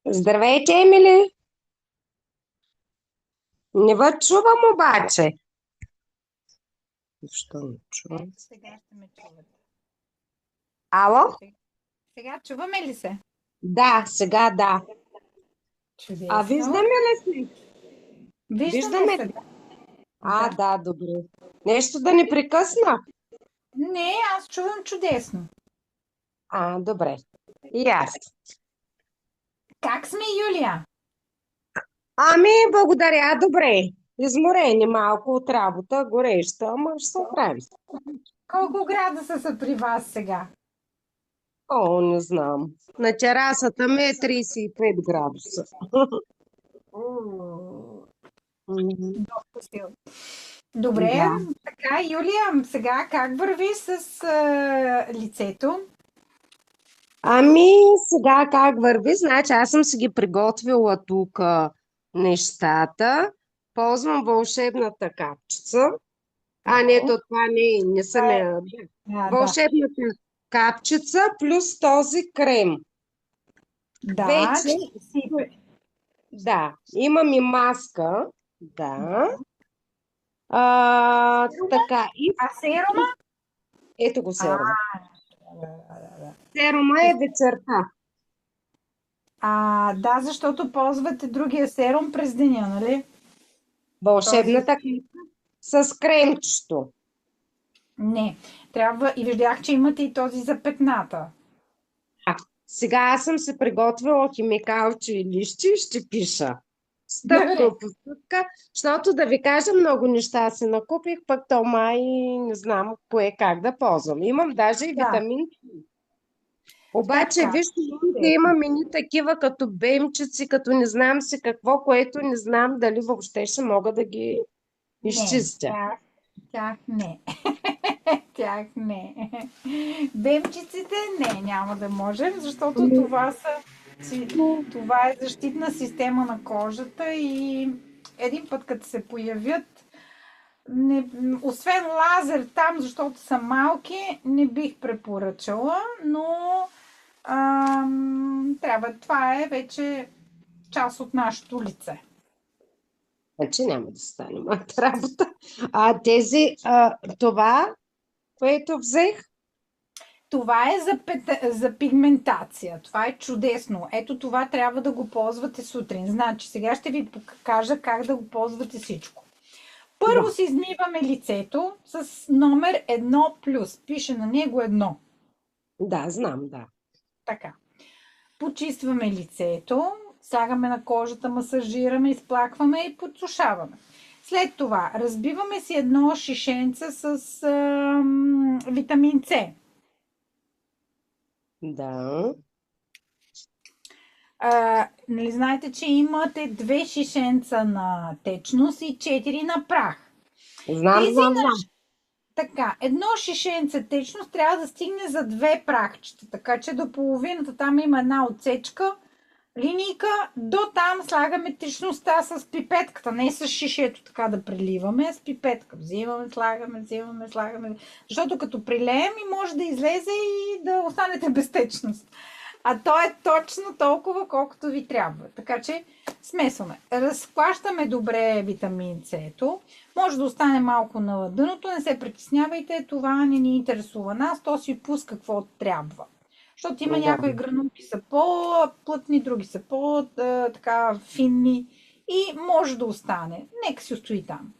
Здравейте, Емили! Не ви чувам обаче. Защо не чувам? Ето сега ще ме чувате. Ало? Сега чуваме ли се? Да, сега да. А Чудесно. виждаме ли се? Виждаме Виждаме се, ли? да. А, Да. да, добре. Нещо да ни прекъсна? Не, аз чувам чудесно. А, добре. И аз. Как сме, Юлия? Ами, благодаря, добре. Изморени малко от работа, гореща, ама ще се оправим. Колко градуса са при вас сега? О, не знам. На терасата ми е 35 градуса. Уу, Мгм. доста силно. Добре, Да. така, Юлия, сега как върви с лицето? Ами, сега как върви? Значи, аз съм си ги приготвила тук нещата. Ползвам вълшебната капчица. А, не, О, то това не съм това е. я... Да. Вълшебната капчица плюс този крем. Да, Вече, ще сипе. да, имам и маска. Да. Да. Серума? Така, А серума? ето го А, серум. да. Серума е вечерта. Да, защото ползвате другия серум през деня, нали? Този. Вълшебната капчица с кремчето. Не. Трябва. И видях, че имате и този за петната. А, сега аз съм се приготвила химикалче и лищи и ще пиша. Стъпка Добре. по стъпка, защото да ви кажа много неща се накупих, пък то май не знам кое как да ползвам. Имам даже и Да. витамин. Обаче, Така. виж, Чудесно. имам и такива като бемчици, като не знам си какво, което не знам дали въобще ще мога да ги Не. изчистя. Тях не. Тях не. Бемчиците не, няма да можем, защото Ами, това е защитна система на кожата и един път като се появят, не, освен лазер там, защото са малки, не бих препоръчала, но трябва. Това е вече част от нашето лице. Значи няма да стане моята работа. Това, което взех, Това е за пигментация. Това е чудесно. Ето това трябва да го ползвате сутрин. Значи, сега ще ви покажа как да го ползвате всичко. Първо да, си измиваме лицето с номер 1+. Пише на него 1. да, знам, да. Така. Почистваме лицето, слагаме на кожата, масажираме, изплакваме и подсушаваме. След това разбиваме си едно шишенце с витамин С. Да. Нали знаете, че имате две шишенца на течност и 4 на прах. Знам, Тези знам, знам. така, едно шишенце течност трябва да стигне за две прахчета, така че до половината там има една отсечка, линийка, до там слагаме течността с пипетката, не с шишето така да преливаме, а с пипетка. Взимаме, слагаме, защото като прилеем и може да излезе и да останете без течност. А то е точно толкова, колкото ви трябва. Така че смесваме. Разклащаме добре витамин С-то. Може да остане малко на дъното, не се притеснявайте, това не ни интересува нас, то си пуска какво трябва. Защото има Да. някои гранулки са по-плътни, други са по-така финни и може да остане. Нека си стои там.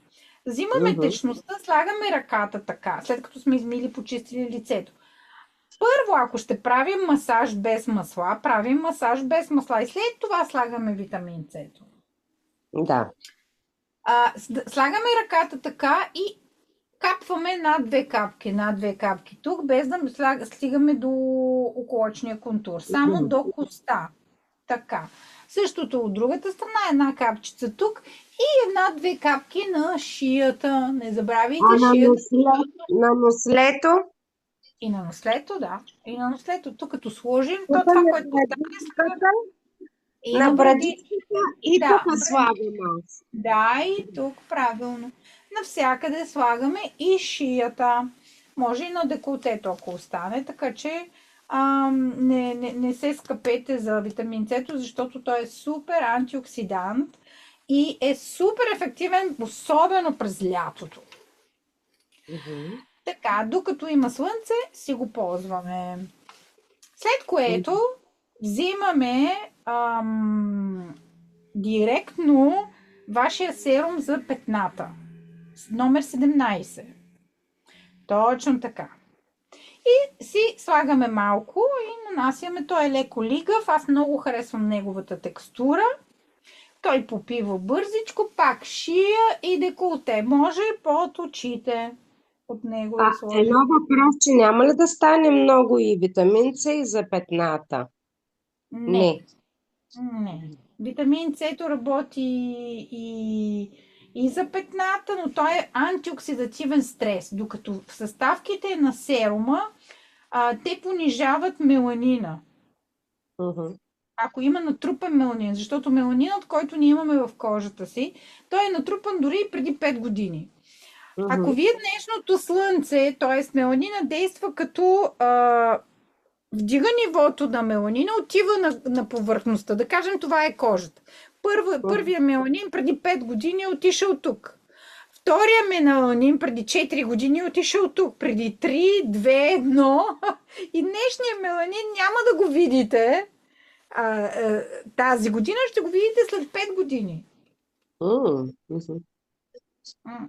Взимаме Мгм. течността, слагаме ръката така, след като сме измили, почистили лицето. Първо, ако ще правим масаж без масла, правим масаж без масла и след това слагаме витамин С. Да. Слагаме ръката така и капваме над две капки тук, без да стигаме до околочния контур. Само Мгм. до коста. Така. Същото от другата страна, една капчица тук и една-две капки на шията. Не А забравяйте шията. на нослето, И на наследство, да. И на наследство. Тук като сложим, тук то това, на което остане, брадичката, и на на бради. брадичката и тук Да, слагам аз. да, и тук правилно. Навсякъде слагаме и шията. Може и на деколтето, ако остане, така че Не се скъпете за витамин С, защото той е супер антиоксидант и е супер ефективен, особено през лятото. Мгм. Така, докато има слънце, си го ползваме. След което взимаме директно вашия серум за петната. Номер 17. Точно така. И си слагаме малко и нанасяме. Той е леко лигав. Аз много харесвам неговата текстура. Той попива бързичко, пак шия и деколте. Може под очите от него да Едно сложим. въпрос, че няма ли да стане много и витамин С и за петната? Не, Не. не. Витамин С работи и за петната, но той е антиоксидативен стрес, докато в съставките на серума те понижават меланина. Мгм. Ако има натрупан меланин, защото меланинът, който ние имаме в кожата си, той е натрупан дори и преди 5 години. Ако Мгм. вие днешното слънце, т.е. меланина действа като вдига нивото на меланина, отива на повърхността. Да кажем, това е кожата. Първия меланин преди 5 години е отишъл тук. Втория меланин преди 4 години е отишъл тук. Преди 3, 2, 1. И днешния меланин няма да го видите тази година, ще го видите след 5 години. Мгм.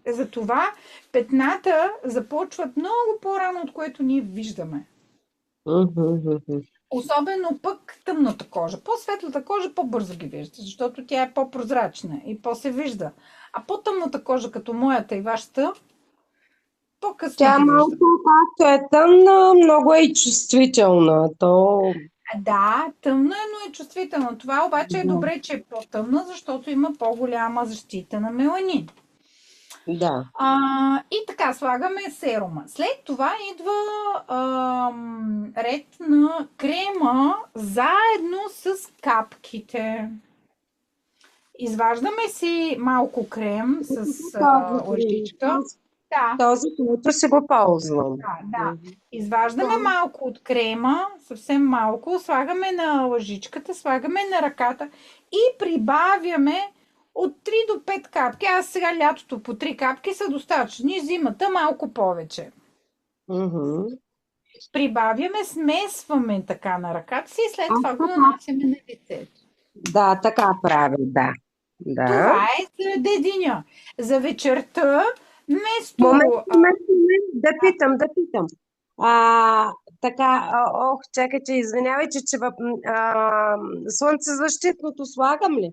Затова петната започват много по-рано, от което ние виждаме. Мгм. Мгм. Особено пък тъмната кожа. По-светлата кожа по-бързо ги виждате, защото тя е по-прозрачна и по-се вижда. А по-тъмната кожа, като моята и вашата, по-късно Тя ги малко, вижда. както е тъмна, много е чувствителна. Да, тъмна е, но е чувствителна. Това обаче е Да. добре, че е по-тъмна, защото има по-голяма защита на меланин. Да. И така, слагаме серума. След това идва ред на крема заедно с капките. Изваждаме си малко крем с Този крем, лъжичка. Да, този, който си го ползвам. да. Мгм. Изваждаме Да. малко от крема, съвсем малко, слагаме на лъжичката, слагаме на ръката и прибавяме от 3 до 5 капки. Аз сега лятото по 3 капки са достатъчни, зимата малко повече. Мгм. Прибавяме, смесваме така на ръката си и след Аз това го така, нанасяме на лицето. да, така прави, да. Да. Това е за деня. За вечерта, вместо... Момент, да питам. А, така, чакайте, извинявайте, че слънцезащитното слагам ли?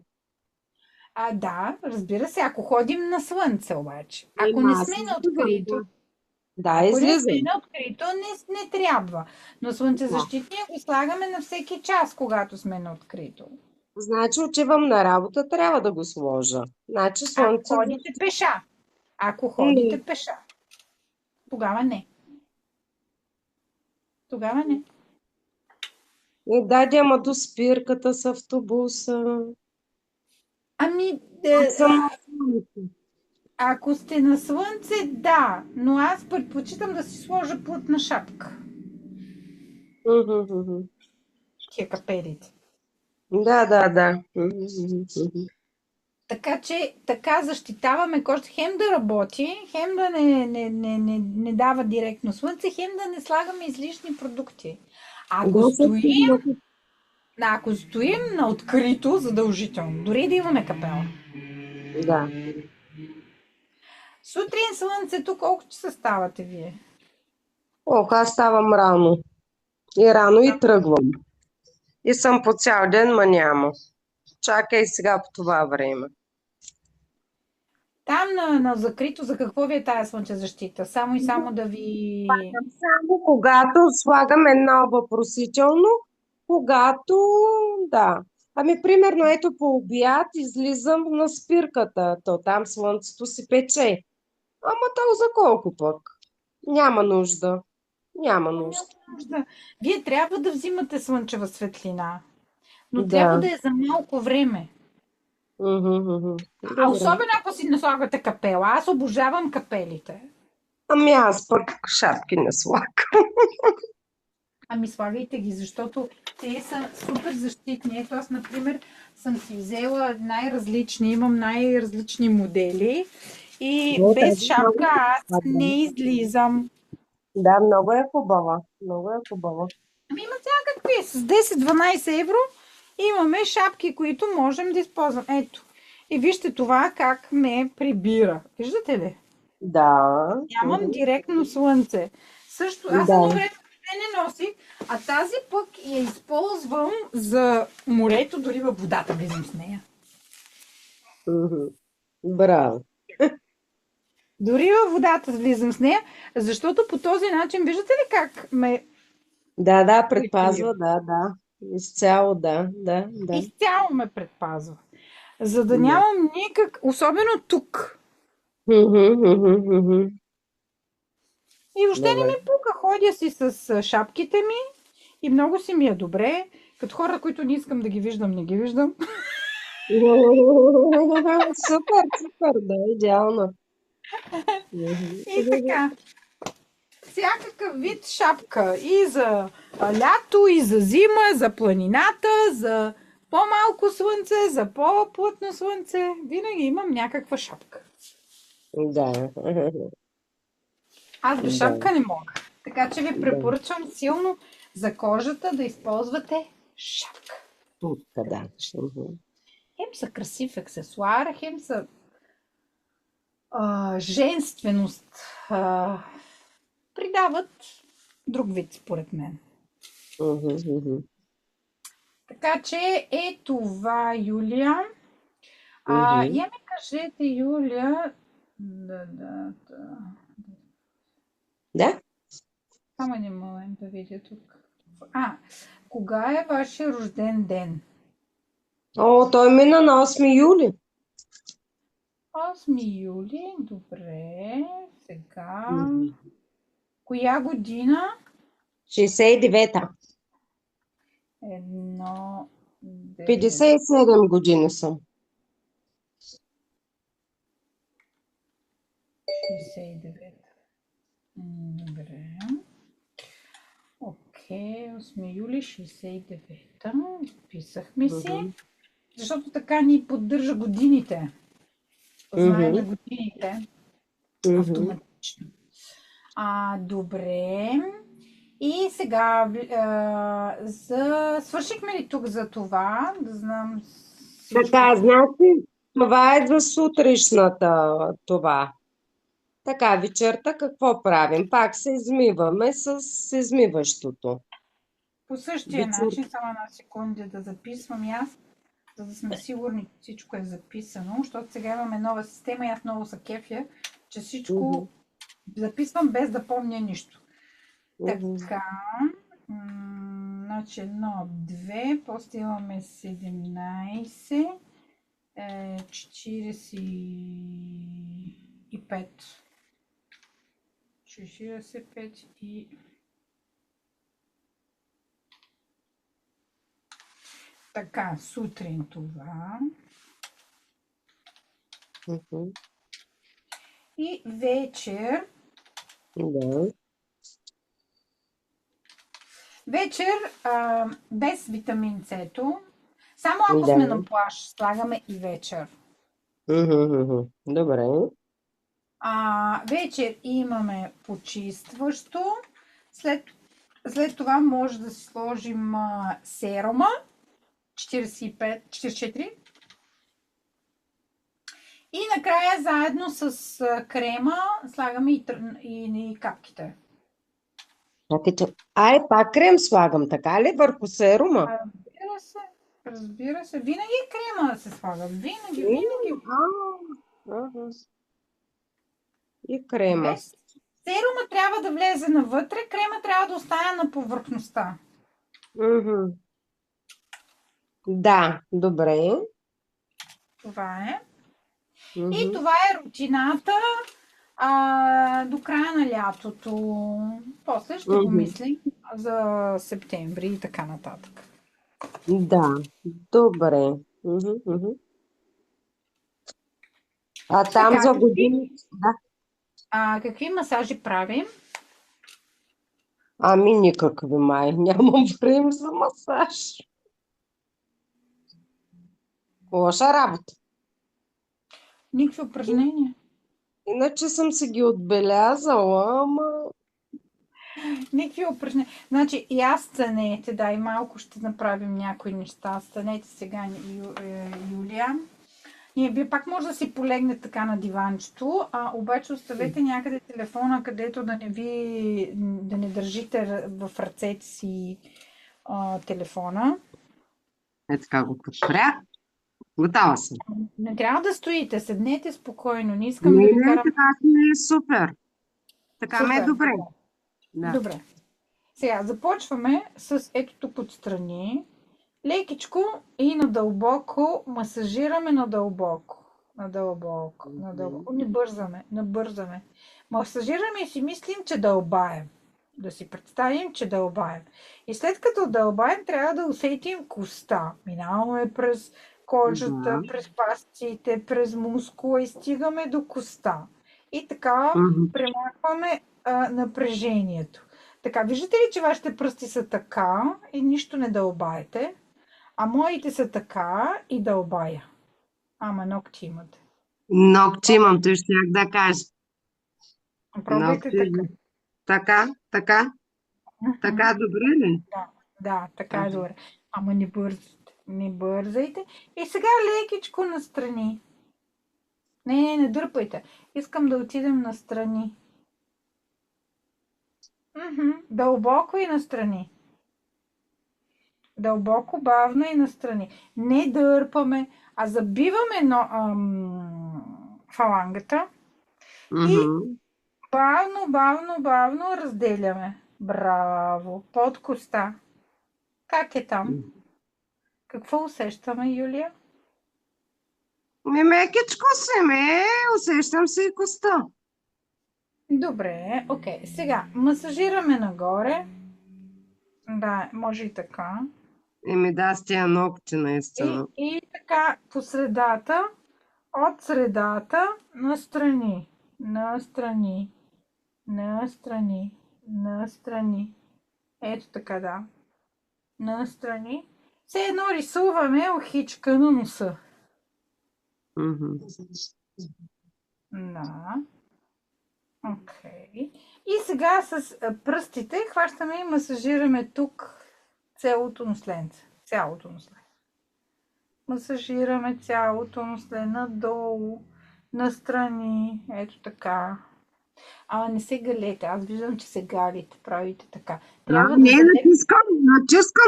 Да, разбира се, ако ходим на слънце обаче. Ако Ема, не аз сме на излизам, да. открито, Да, ако не сме излизам. на открито, не трябва. Но Да. слънцезащитния го слагаме на всеки час, когато сме на открито. Значи отивам на работа, трябва да го сложа. Значи Ако слънце ходите пеша, ако не. ходите пеша, тогава не. Тогава не. Даде, ама до спирката с автобуса. Ами, Аз съм на слънце. ако сте на слънце, да, но аз предпочитам да си сложа плътна шапка. Мгм, мгм. Тия капелите. Да. Мгм. Така че така защитаваме кожата, хем да работи, хем да не дава директно слънце, хем да не слагаме излишни продукти. Ако Да, стоим, ако стоим на открито, задължително, дори да имаме капела. да. Сутрин слънцето, колко часа ставате вие? Ох, аз ставам рано. И рано и тръгвам. И съм по цял ден, ма няма. Чакай сега по това време. Там на закрито, за какво ви е тая слънчезащита? Само и само да ви... Само когато слагам едно въпросително, когато, да. Ами, примерно, ето по обяд излизам на спирката. То там слънцето си пече. Ама то за колко пък? Няма нужда. Няма Няма нужда. нужда. Вие трябва да взимате слънчева светлина, но трябва Да. да е за малко време. Мгм. Добре. Особено ако си наслагате капела. Аз обожавам капелите. Ами аз пък шапки не слагам. Ами слагайте ги, защото те са супер защитни. Ето аз, например, съм си взела най-различни, имам най-различни модели и Но без тази много шапка аз е хубава. не излизам. Да, много е хубава. Много е хубава. Ами има всякакви. С 10-12 евро имаме шапки, които можем да използвам. Ето. И вижте това как ме прибира. Виждате ли? Да. Нямам директно слънце. Също, аз едно Да. време не носих, а тази пък я използвам за морето, дори във водата влизам с нея. Мгм. Браво. Дори във водата влизам с нея, защото по този начин, виждате ли как ме Да, прикрива? предпазва, да. Изцяло, да. Изцяло ме предпазва. За да Да. нямам никак, особено тук. Мгм. И въобще не Добре. ми пука. Ходя си с шапките ми и много си ми е добре. Като хора, които не искам да ги виждам, не ги виждам. Супер, супер, да, идеално. И така. Всякакъв вид шапка. И за лято, и за зима, за планината, за по-малко слънце, за по-плътно слънце. Винаги имам някаква шапка. Да. Аз без Да, шапка не мога. Така че ви да. препоръчвам силно за кожата да използвате шапка. Путка, да. Мгм. Хем са красив аксесуар, хем са женственост. Придават друг вид, според мен. Мгм. Така че е това, Юлия. Мгм. Я ми кажете, Юлия, да. Да? Само един момент да видя тук. Кога е вашия рожден ден? О, той мина на 8 юли. 8 юли, добре. Сега. Мгм. Коя година? 69-та. Едно, 90, 57 години съм. 69. Добре. Окей, 8 юли 69. Записахме си. Мгм. Защото така ни поддържа годините. Знае на Мгм. годините Мгм. автоматично. Добре. И сега свършихме ли тук за това? Да знам всичко. Така, значи, това е за сутрешната това. Така, вечерта какво правим? Пак се измиваме с измиващото. По същия Вечер... начин, само една секунда да записвам и аз, за да сме сигурни, че всичко е записано, защото сега имаме нова система и аз много се кефя, че Мгм. всичко записвам без да помня нищо. Мгм. Така, значи 1, 2, после имаме 17, 45. 45 и... Така, сутрин това. Мгм. И вечер. Да. Вечер без витамин С-то. Само ако Да. сме на плаж, слагаме и вечер. Мгм. Добре. Вечер имаме почистващо. След това може да си сложим серума 45, 44. И накрая заедно с крема слагаме и капките. Чакайте. Пак крем слагам, така ли? Върху серума? Разбира се, разбира се. Винаги крема да се слага. Винаги, И, винаги. ага. И крема. Без серума трябва да влезе навътре, крема трябва да остане на повърхността. Мгм. Да, добре. Това е. И Мгм. това е рутината до края на лятото. После ще Мгм. помислим за септември и така нататък. Да, добре. Мгм. А И там така, за години, да. какви масажи правим? Ами никакви май. Нямам време за масаж. Лоша работа. Никакви упражнения. Иначе съм си ги отбелязала, ама... Никакви упражнения. Значи и аз станете, да, и малко ще направим някои неща. Станете сега, Юлия. Вие пак може да си полегнете така на диванчето, обаче оставете някъде телефона, където да не държите в ръцете си телефона. Е така го подпря. Готова съм. Не трябва да стоите, седнете спокойно. Не искам Не, да ви карам. така ми е супер. Така ми е Супер. добре. Да. Добре. Сега започваме с ето тук отстрани. Лекичко и надълбоко масажираме надълбоко. Надълбоко. Не бързаме. Масажираме и си мислим, че дълбаем. Да си представим, че дълбаем. И след като дълбаем, трябва да усетим коста. Минаваме през кожата, през пастите, през мускула и стигаме до коста. И така премахваме напрежението. Така, виждате ли, че вашите пръсти са така и нищо не дълбаете, а моите са така и дълбая. Ама ногти имате. Ногти имам, той щях да кажа. Пробвайте така. Така. Така, добре ли? Да, така е добре. Ама не бързайте. Не бързайте. И сега лекичко настрани. Не дърпайте. Искам да отидем настрани. Дълбоко и настрани. Дълбоко, бавно и настрани. Не дърпаме, а забиваме фалангата и бавно разделяме. Браво! Под коста. Как е там? Какво усещаме, Юлия? Мекичко се усещам си и коста. Добре, окей. Сега масажираме нагоре. Да, може и така. Да, с тия ногти наистина. И така по средата, от средата настрани. Настрани. Ето така, да. Настрани. Все едно рисуваме охичка на носа. Да. Окей. И сега с пръстите хващаме и масажираме тук цялото носленце. Масажираме цялото носле надолу, настрани. Ето така. Ама не се галете. Аз виждам, че се галите. Правите така. Трябва не,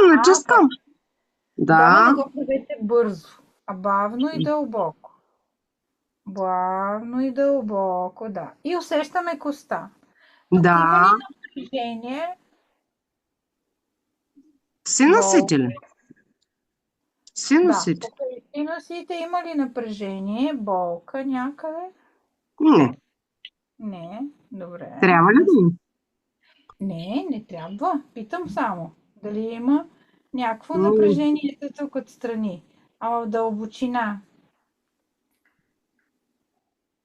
натискам. Да, не го правете бързо, а бавно и дълбоко. Да. И усещаме коста. Тук има ли напрежение? Синусите. Да. Синусите има ли напрежение? Болка някъде? Не. Добре. Трябва ли да? Не трябва. Питам само. Дали има някакво напрежение тук отстрани. А в дълбочина.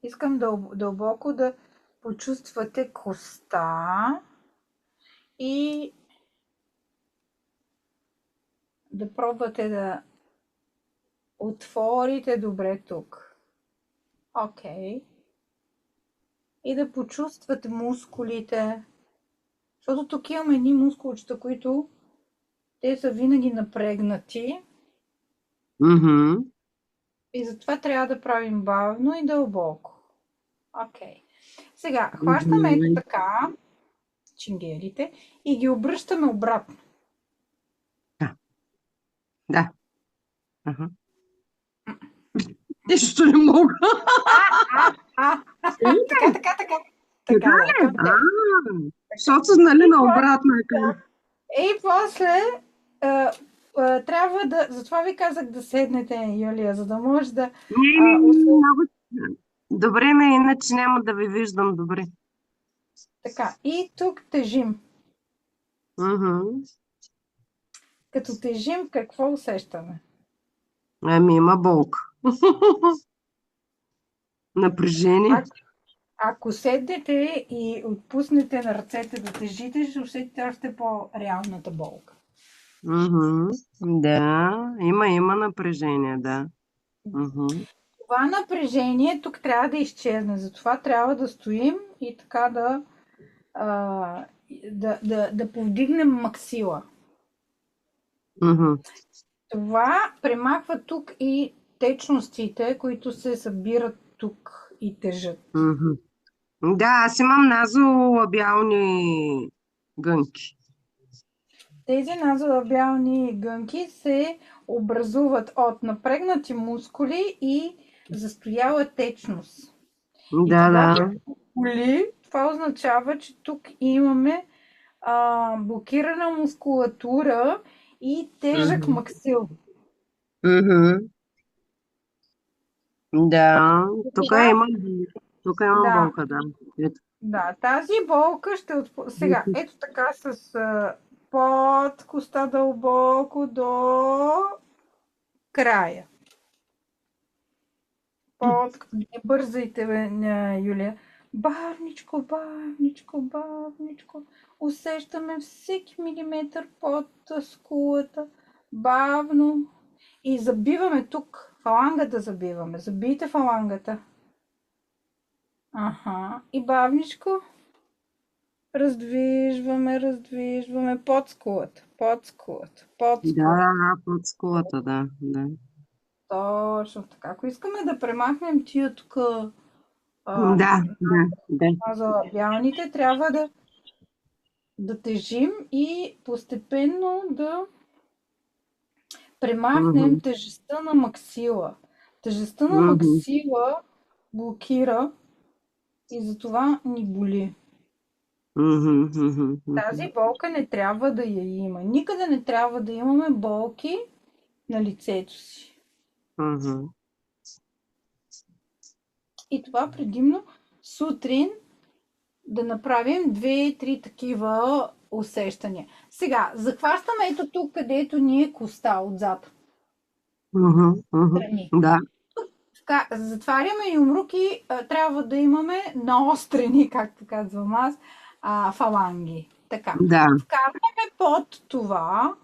Искам дълбоко да почувствате коста и да пробвате да отворите добре тук. Окей. И да почувствате мускулите. Защото тук имаме едни мускулчета, които те са винаги напрегнати. И затова трябва да правим бавно и дълбоко. Окей. Сега хващаме ето така ченгелите и ги обръщаме обратно. Да. Нищо не мога. Така ли? Защото нали наобратно е към. И после трябва да... Затова ви казах да седнете, Юлия, за да може да... Добре, иначе няма да ви виждам добре. Така, и тук тежим. Като тежим, какво усещаме? Има болка. Напрежение. Ако седнете и отпуснете на ръцете да тежите, ще усетите още по-реалната болка. Мгм. Да, има напрежение, да. Мгм. Това напрежение тук трябва да изчезне, затова трябва да стоим и така а, да повдигнем максила. Мгм. Това премахва тук и течностите, които се събират тук и тежат. Мгм. Да, аз имам назолабиални гънки. Тези назолабиални гънки се образуват от напрегнати мускули и застояла течност. И Да, когато да. боли, това означава, че тук имаме блокирана мускулатура и тежък Мгм. максил. Мгм. Да, тук Сега, имам да, болка, да. Ето. да, тази болка ще сега, ето така с под коста дълбоко до края. Не бързайте, бе, Юлия. Бавничко, бавничко, бавничко. Усещаме всеки милиметър под скулата. Бавно. И забиваме тук. Фалангата забиваме. Забийте фалангата. Аха. И бавничко. Раздвижваме под скулата. Под скулата. Под Да, скулата. под скулата, да, да. Точно така. Ако искаме да премахнем тия тук Да, да, да. залабялните, трябва да тежим и постепенно да премахнем Мгм. тежестта на максила. Тежестта на Мгм. максила блокира и затова ни боли. Мгм. Мгм. Мгм. Тази болка не трябва да я има. Никъде не трябва да имаме болки на лицето си. Мгм. И това предимно сутрин да направим 2-3 такива усещания. Сега, захващаме ето тук, където ни е коста отзад. Мгм. Мгм. Страни. Да, Така, затваряме юмруки, трябва да имаме наострени, както казвам аз, фаланги. Така. да. Вкарваме под това,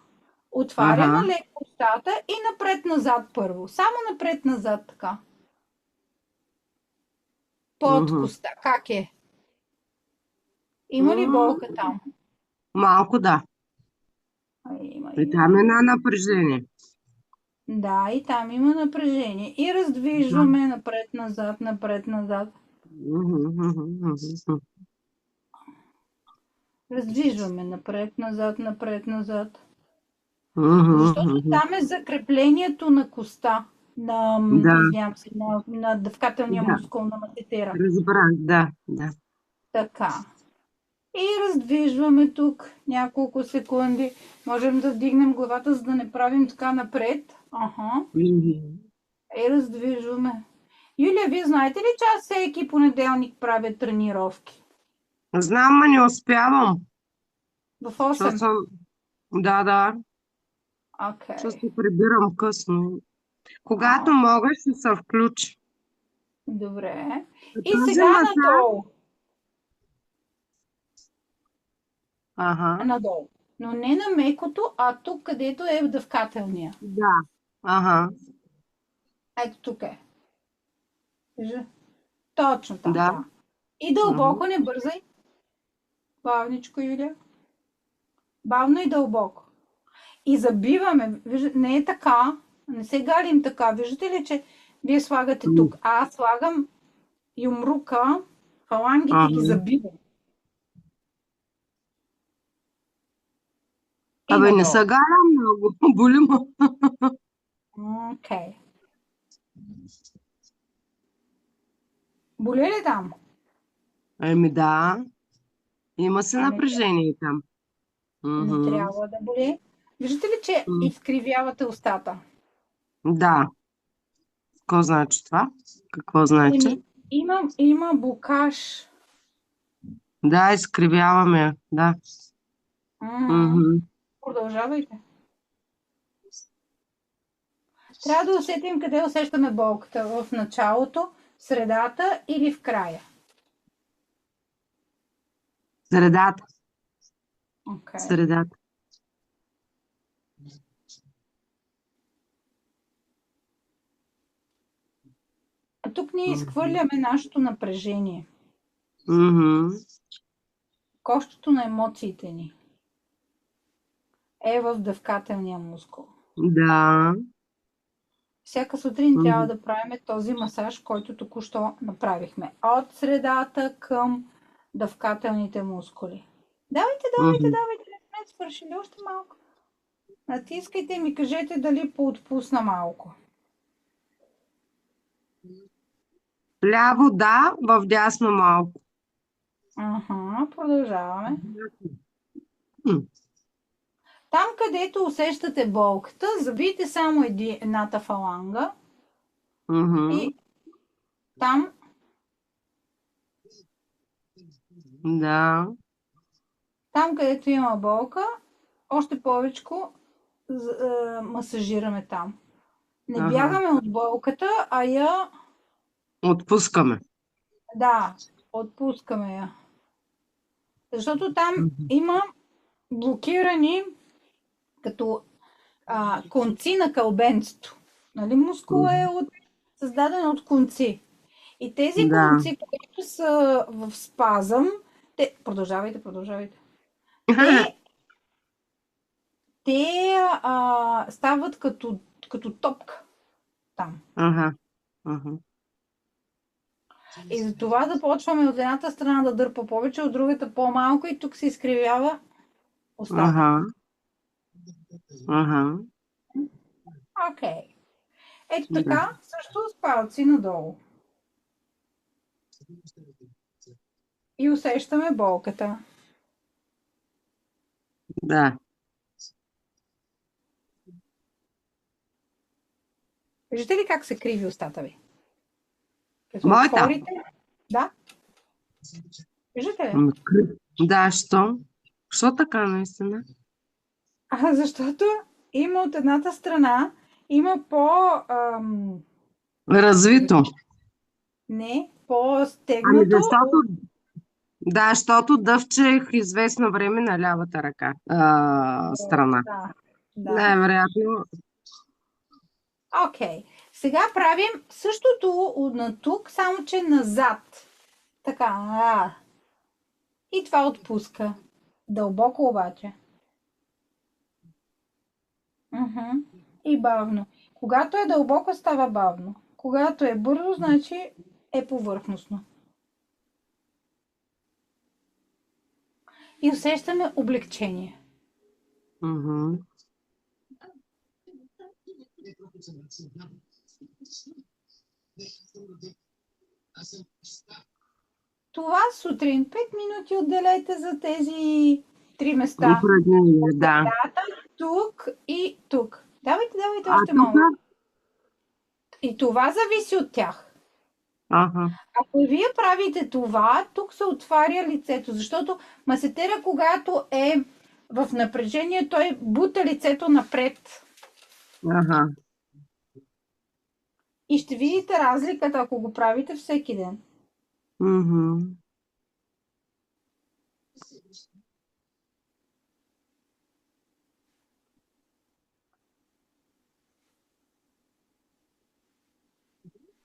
отваряме Ага. леко устата и напред-назад първо. Само напред-назад така. Под Мгм. коста. Как е? Има ли М, болка там? Малко, да. И там е Има. на напрежение. Да, и там има напрежение. И Да. раздвижваме напред-назад, напред-назад. Мгм. Мгм. Мгм. Раздвижваме напред-назад, напред-назад. Мгм. Защото Мгм. там е закреплението на коста, Да, извинявам се, на дъвкателния да. мускул на масетера. Разбрах, да, да. Така. И раздвижваме тук няколко секунди. Можем да вдигнем главата, за да не правим така напред. Ага. Мгм. И раздвижваме. Юлия, вие знаете ли, че аз всеки понеделник правя тренировки? Знам, ма не успявам. В Защото 8. съм... Да, да. Защото Окей. се прибирам късно. Когато А, мога, ще се включи. добре. И Този сега масаж... надолу. Ага, Надолу. Но не на мекото, а тук, където е вдъвкателния. да. Ага, Ето тук е. Вижда? Точно там, да. да. И Ага. дълбоко, не бързай. Бавничко, Юля. Бавно и дълбоко. И забиваме. Не е така. Не се галим така. Виждате ли, че вие слагате М, тук, а аз слагам юмрука, фалангите ги Ага. забивам. И Абе, не надолу. са галя много. Боли ме. Окей. Боли ли там? Еми да, има се Ами напрежение там. не Мгм. трябва да боли. Виждате ли, че М, изкривявате устата? Да. Какво значи това? Какво значи? Еми, има блокаж. Да, изкривяваме. Да. Мгм. Мгм. Продължавайте. Трябва да усетим къде усещаме болката. В началото, в средата или в края. Средата. Окей. Средата. А тук ние изхвърляме нашето напрежение, Мгм. кощето на емоциите ни е в дъвкателния мускул. Да. Всяка сутрин Мгм. трябва да правим този масаж, който току-що направихме. От средата към дъвкателните мускули. Давайте, Мгм. не сме свършили още малко. Натискайте и ми кажете дали поотпусна малко. Ляво да, в дясно малко. Продължаваме. М. Там, където усещате болката, забийте само едната фаланга Мгм. и там Да. където има болка, още повечко масажираме там. Не Ага. бягаме от болката, а я, Отпускаме. да, отпускаме я. Защото там Мгм. има блокирани като конци на кълбенцето. Нали, мускула е създаден от конци. И тези Да. конци, които са в спазъм, продължавайте. Те, стават като топка там. Ага. Ага. И затова започваме от едната страна да дърпа повече, от другата по-малко и тук се изкривява устата. Ага. Ага. Окей. Ето Да. така, също с палци надолу. И усещаме болката. Да. Виждате ли как се криви устата ви? Като Моята. отворите. Да. Виждате ли? Да, що? Що така наистина? Защото има от едната страна, има Развито. Ами по-стегнато. да, защото дъвчех известно време на лявата ръка. Страна. Да. Най-вероятно. Окей. Сега правим същото на тук, само че назад. Така. И това отпуска. Дълбоко обаче. И бавно. Когато е дълбоко, става бавно. Когато е бързо, значи е повърхностно. И усещаме облегчение. Мгм. Това сутрин 5 минути отделете за тези 3 места. Упражнение, да. Средата, тук и тук. Давайте А още тук? малко. И това зависи от тях. Ага. Ако вие правите това, тук се отваря лицето, защото масетера, когато е в напрежение, той бута лицето напред. Ага. И ще видите разликата, ако го правите всеки ден. Мгм.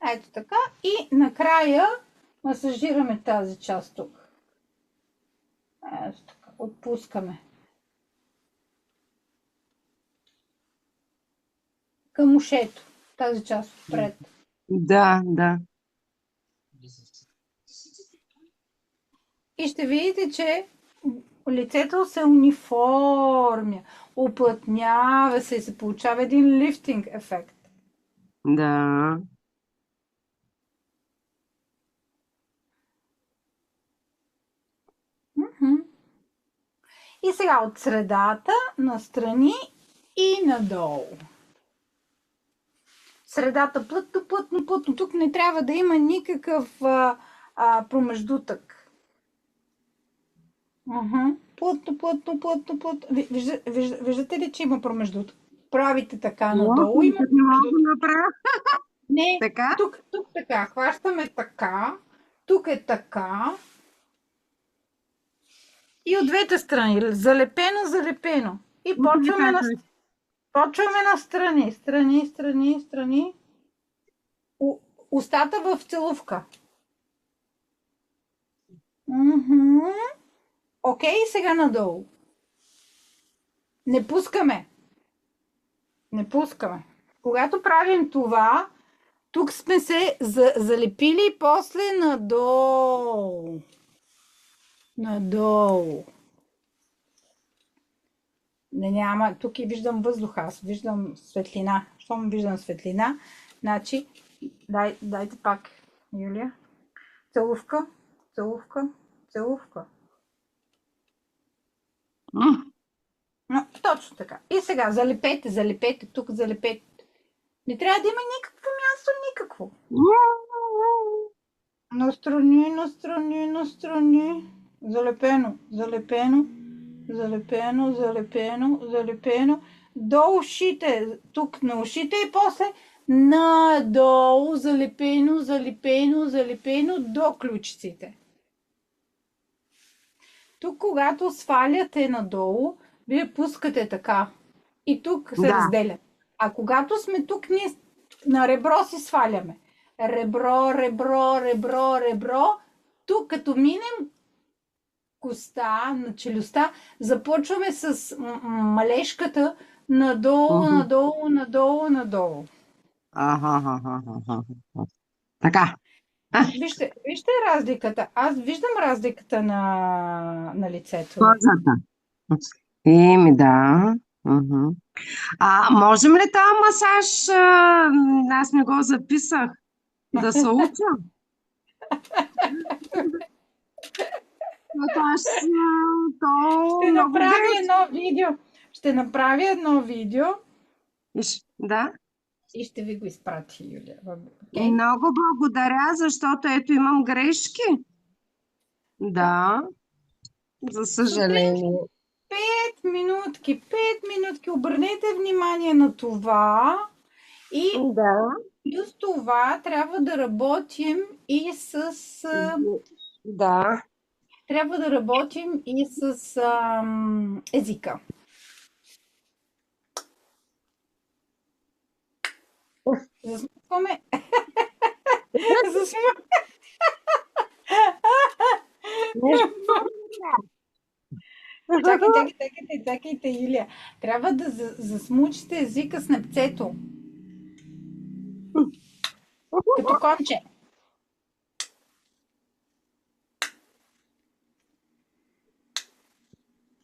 Ето така. И накрая масажираме тази част тук. Ето така. Отпускаме. Към ушето. Тази част отпред. Да, да. И ще видите, че лицето се униформя, уплътнява се и се получава един лифтинг ефект. Да. И сега от средата настрани и надолу. Средата плътно. Тук не трябва да има никакъв промеждутък. Плътно. Виждате ли, че има промеждутък? Правите така надолу. Не мога да направя. Не, Така? тук така. Хващаме така. Тук е така. И от двете страни. Залепено, залепено. И почваме на страни. Страни, страни, страни. Устата в целувка. Мгм. Окей, сега надолу. Не пускаме. Не пускаме. Когато правим това, тук сме се залепили и после надолу. Надолу. Не, няма. Тук и виждам въздух. Аз виждам светлина. Щом виждам светлина, значи дайте пак, Юлия. Целувка, целувка, целувка. Но, точно така. И сега залепете, залепете, тук залепете. Не трябва да има никакво място, никакво. Настрани, настрани, настрани. Залепено, залепено, залепено, залепено, залепено. До ушите, тук на ушите и после надолу, залепено, залепено, залепено до ключиците. Тук, когато сваляте надолу, вие пускате така. И тук се Да. разделя. А когато сме тук, ние на ребро си сваляме. Ребро, ребро, ребро, ребро. Тук, като минем коста на челюстта, започваме с малешката надолу, Мгм. надолу, надолу, надолу. Така. Вижте разликата. Аз виждам разликата на лицето ви. Кожата. Еми, да. Мгм. Можем ли този масаж, аз не го записах, да се уча? Защото аз, то Ще много направя действа. едно видео. Ще направя едно видео Да. и ще ви го изпрати, Юлия. И Окей? много благодаря, защото ето имам грешки. Да, за Сутрин съжаление. 5 минутки. Обърнете внимание на това. И Да. плюс това трябва да работим и с... Да. Трябва да работим и с езика. Засмукваме. Засмукваме. Нещо. Чакайте, Юлия. Трябва да засмучите езика с непцето. Като конче.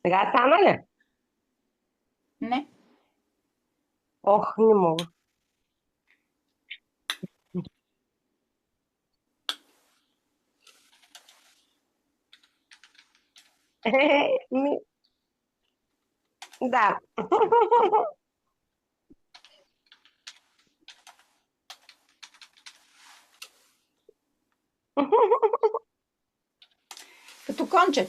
Сега стана ли? Не. Ох, не мога. Ми, да. Като конче.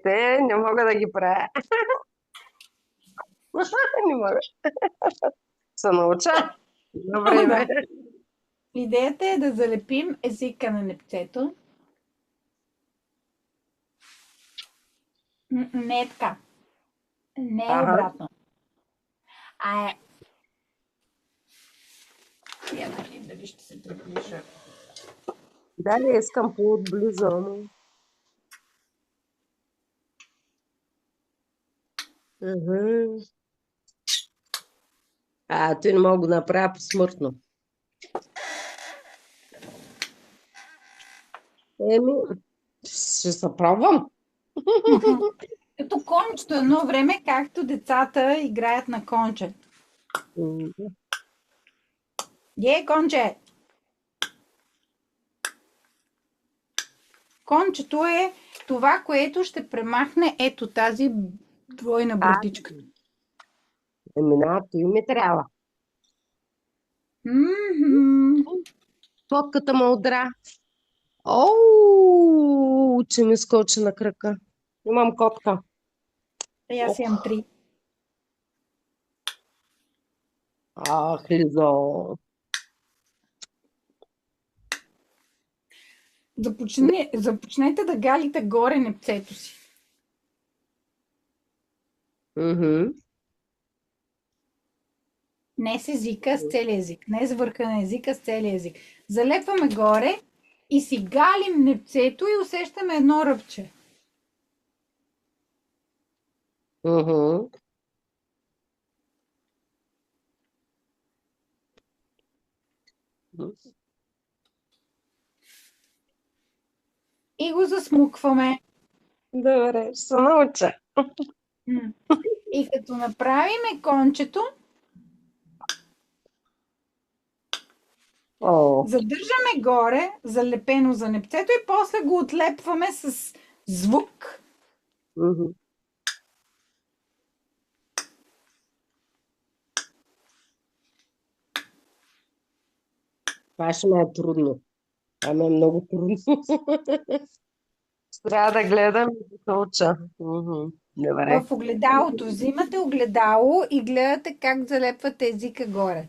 Те, не мога да ги правя. Не мога. Се науча на време. Да. Идеята е да залепим езика на непцето. Не е така. Не е Ага. обратно. А е... Я да видим дали ще се приближа. Дали искам по-отблизо, но... Мгм. Той не мога да направя посмъртно. Еми, ще се пробвам. Като кончето едно време, както децата играят на конче. Конче! Кончето е това, което ще премахне ето тази двойна брадичка. Той ми трябва. Мгм. Котката ме удра. Оу, че ми скочи на крака. Имам котка. И аз имам 3. Ах, Лизо. Започнете да галите горе непцето си. Мгм. Не с езика, а с целия език. Не с върха на езика, а с целия език. Залепваме горе и си галим непцето и усещаме едно ръбче. Мгм. И го засмукваме. Добре, ще се науча. М. И като направиме кончето, О, задържаме горе, залепено за непцето и после го отлепваме с звук. мгм. Това ще ме е трудно. Това ме е много трудно. Трябва да гледам и да се уча. Мгм. Добре. В огледалото взимате огледало и гледате как залепвате езика горе.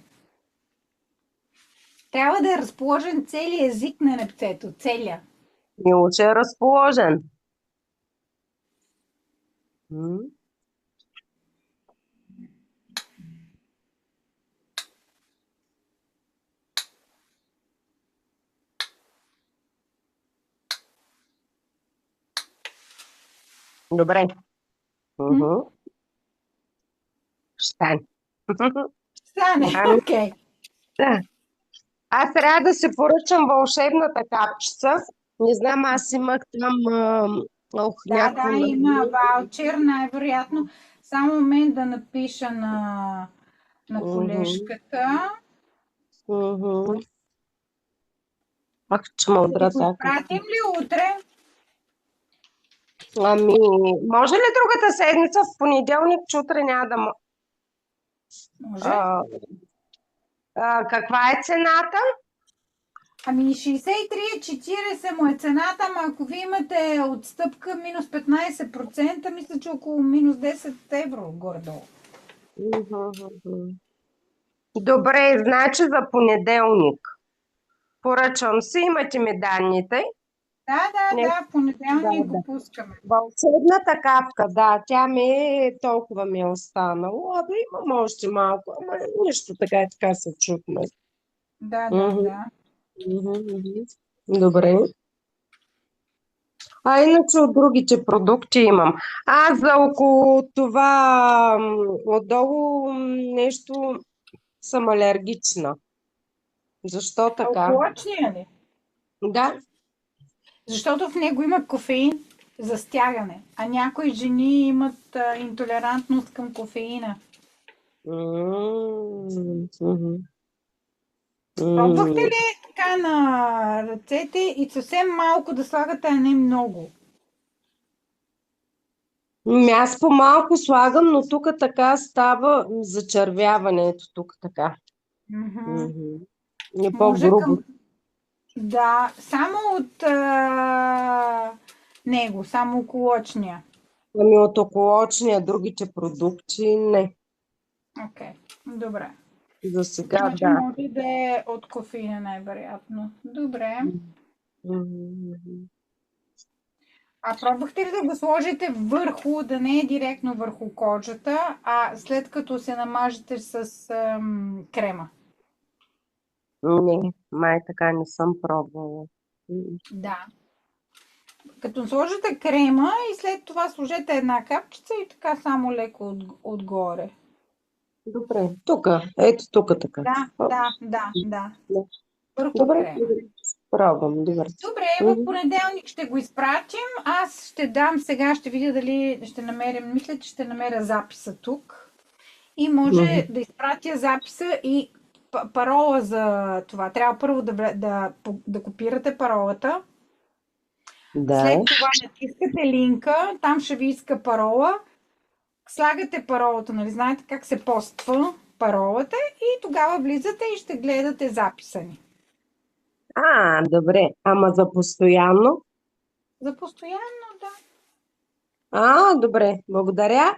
Трябва да е разположен целият език на непцето. Целия. Милче е разположен. М. Добре. М? Мгм. Стане. Стане. Ами, Окей. да. Аз трябва да се поръчам вълшебната капчица. Не знам, аз имах там Да, някакво да, има ваучер, най-вероятно. Само момент да напиша на Мгм. колежката. Мгм. Ах, че Да ви мъдра го така. изпратим ли утре? Ами, може ли другата седмица в понеделник, че утре няма да Може. а, каква е цената? Ами 63,40 му е цената, ама ако ви имате отстъпка минус 15%, мисля, че около минус 10 евро горе-долу. Мгм. Добре, значи за понеделник. Поръчвам се, имате ми данните. Да, да, Не, да, в да, понеделник да. го пускаме. Вълшебната капка, да, тя ми е толкова ми е останало. Абе, имам още малко, ама нищо така и така се чухме. Да, да, Мгм, да. мгм. Добре. А иначе от другите продукти имам. Аз за около това отдолу нещо съм алергична. Защо така? Алкоочния ли? Да. Защото в него има кофеин за стягане, а някои жени имат интолерантност към кофеина. Мгм. Пробвахте М. ли така на ръцете и съвсем малко да слагате, а не много? Аз по-малко слагам, но тук така става зачервяването. Тук така. Мгм. Мгм. Не Може по-грубо. към... Да, само от него, само околочния. Ами от околочния, другите продукти не. Окей, добре. За сега Значи да. може да е от кофеина най-вероятно. Добре. Мгм. А пробвахте ли да го сложите върху, да не е директно върху кожата, а след като се намажете с крема? Не, май така не съм пробвала. М. Да. Като сложите крема и след това сложете една капчица и така само леко отгоре. Добре, тук. Ето тук така. Да, О, да, да, да. да. Върху Добре, крема. добре. Пробвам, добре. Добре, в Мгм. понеделник ще го изпратим. Аз ще дам сега, ще видя дали ще намерим, мисля, че ще намеря записа тук. И може Мгм. да изпратя записа и парола за това. Трябва първо да копирате паролата. Да. След това натискате линка, там ще ви иска парола. Слагате паролата, нали знаете как се поства паролата и тогава влизате и ще гледате записа ни. Добре. Ама за постоянно? За постоянно, да. Добре. Благодаря.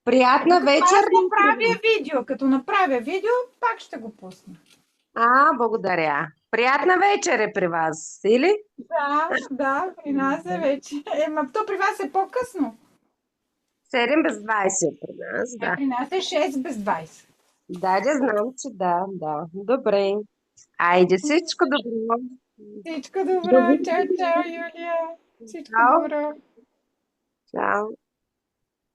Приятна Докато вечер. аз направя видео, като направя видео, пак ще го пусна. Благодаря. Приятна вечер е при вас, или? Да, при нас е вече. То при вас е по-късно. 7 без 20 при нас, да. При нас е 6 без 20. Да, знам, че да, да. Добре. Айде, всичко добро. Всичко добро. Чао, Довиждане. чао, Юлия. Всичко Чао. добро. Чао.